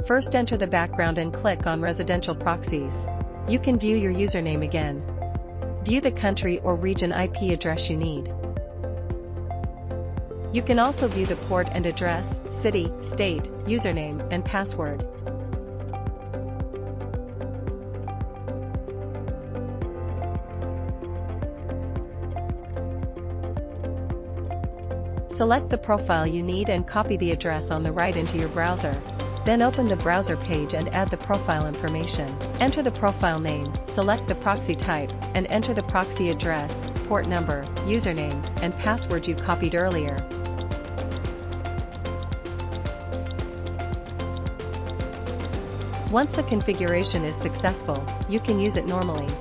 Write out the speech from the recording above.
First, enter the background and click on Residential Proxies. You can view your username again. View the country or region IP address you need. You can also view the port and address, city, state, username, and password. Select the profile you need and copy the address on the right into your browser. Then open the browser page and add the profile information. Enter the profile name, select the proxy type, and enter the proxy address, port number, username, and password you copied earlier. Once the configuration is successful, you can use it normally.